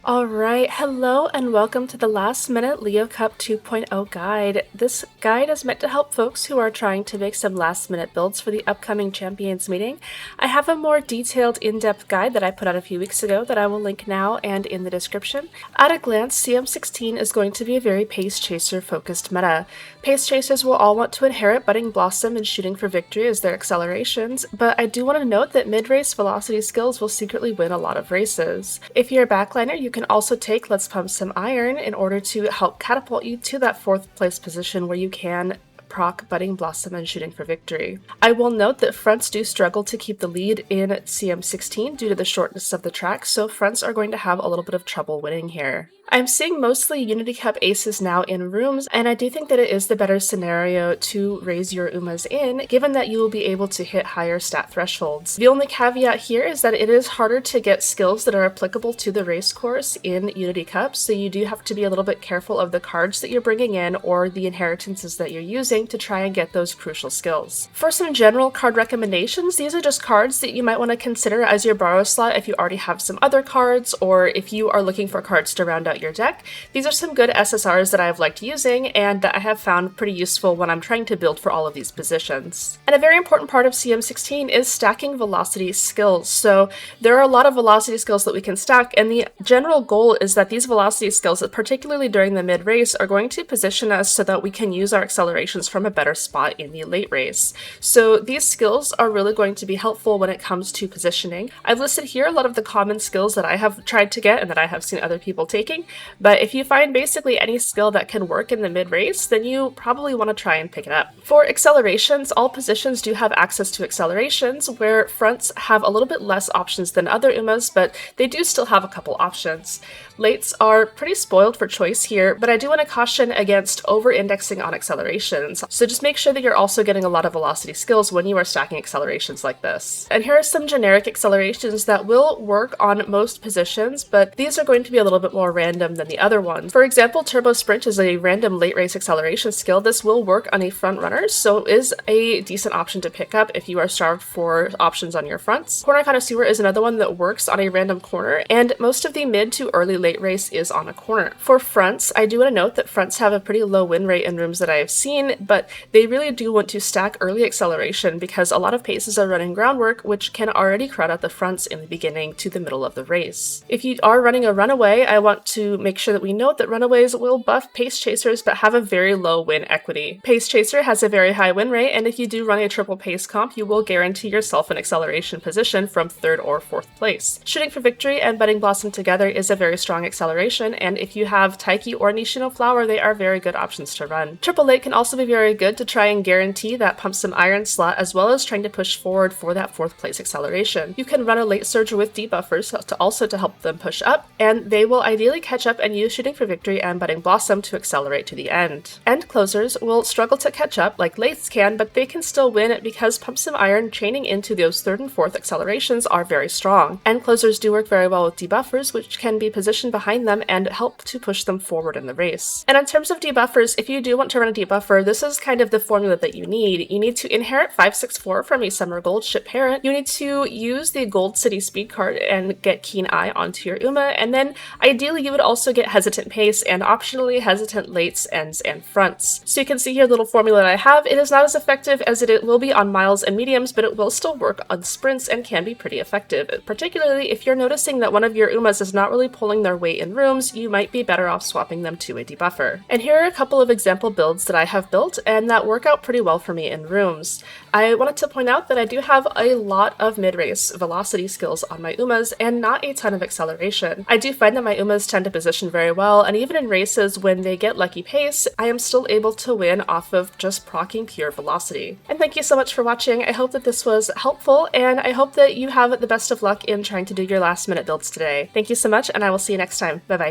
Alright, hello and welcome to the Last Minute Leo Cup 2.0 guide. This guide is meant to help folks who are trying to make some last minute builds for the upcoming Champions meeting. I have a more detailed, in-depth guide that I put out a few weeks ago that I will link now and in the description. At a glance, CM16 is going to be a very pace chaser focused meta. Pace chasers will all want to inherit Budding Blossom and Shooting for Victory as their accelerations, but I do want to note that mid-race velocity skills will secretly win a lot of races. If you're a backliner, you can also take Let's Pump Some Iron in order to help catapult you to that 4th place position where you can proc Budding Blossom and Shooting for Victory. I will note that fronts do struggle to keep the lead in CM16 due to the shortness of the track, so fronts are going to have a little bit of trouble winning here. I'm seeing mostly Unity Cup aces now in rooms, and I do think that it is the better scenario to raise your Umas in, given that you will be able to hit higher stat thresholds. The only caveat here is that it is harder to get skills that are applicable to the race course in Unity Cup, so you do have to be a little bit careful of the cards that you're bringing in or the inheritances that you're using to try and get those crucial skills. For some general card recommendations, these are just cards that you might want to consider as your borrow slot if you already have some other cards, or if you are looking for cards to round out your deck. These are some good SSRs that I've liked using and that I have found pretty useful when I'm trying to build for all of these positions. And a very important part of CM16 is stacking velocity skills. So there are a lot of velocity skills that we can stack, and the general goal is that these velocity skills, particularly during the mid-race, are going to position us so that we can use our accelerations from a better spot in the late race. So these skills are really going to be helpful when it comes to positioning. I've listed here a lot of the common skills that I have tried to get and that I have seen other people taking. But if you find basically any skill that can work in the mid-race, then you probably want to try and pick it up. For accelerations, all positions do have access to accelerations, where fronts have a little bit less options than other Umas, but they do still have a couple options. Lates are pretty spoiled for choice here, but I do want to caution against over-indexing on accelerations, so just make sure that you're also getting a lot of velocity skills when you are stacking accelerations like this. And here are some generic accelerations that will work on most positions, but these are going to be a little bit more random than the other ones. For example, Turbo Sprint is a random late race acceleration skill. This will work on a front runner, so is a decent option to pick up if you are starved for options on your fronts. Corner Connoisseur is another one that works on a random corner, and most of the mid to early late race is on a corner. For fronts, I do want to note that fronts have a pretty low win rate in rooms that I have seen, but they really do want to stack early acceleration because a lot of paces are running groundwork, which can already crowd out the fronts in the beginning to the middle of the race. If you are running a runaway, I want to make sure that we note that runaways will buff pace chasers but have a very low win equity. Pace chaser has a very high win rate, and if you do run a triple pace comp, you will guarantee yourself an acceleration position from 3rd or 4th place. Shooting for Victory and Budding Blossom together is a very strong acceleration, and if you have Taiki or Nishino Flower, they are very good options to run. Triple Late can also be very good to try and guarantee that Pump Some Iron slot, as well as trying to push forward for that 4th place acceleration. You can run a late surge with debuffers to help them push up, and they will ideally catch up and use Shooting for Victory and Budding Blossom to accelerate to the end. End closers will struggle to catch up like lates can, but they can still win because Pump Some Iron chaining into those 3rd and 4th accelerations are very strong. End closers do work very well with debuffers, which can be positioned behind them and help to push them forward in the race. And in terms of debuffers, if you do want to run a debuffer, this is kind of the formula that you need. You need to inherit 564 from a Summer Gold ship parent. You need to use the Gold City speed card and get Keen Eye onto your Uma, and then ideally you would also get Hesitant Pace and optionally Hesitant Lates, Ends, and Fronts. So you can see here the little formula that I have. It is not as effective as it will be on miles and mediums, but it will still work on sprints and can be pretty effective. Particularly if you're noticing that one of your Umas is not really pulling their weight in rooms, you might be better off swapping them to a debuffer. And here are a couple of example builds that I have built and that work out pretty well for me in rooms. I wanted to point out that I do have a lot of mid-race velocity skills on my Umas and not a ton of acceleration. I do find that my Umas tend to position very well, and even in races when they get lucky pace, I am still able to win off of just proccing pure velocity. And thank you so much for watching. I hope that this was helpful, and I hope that you have the best of luck in trying to do your last minute builds today. Thank you so much, and I will see you next time. Bye bye.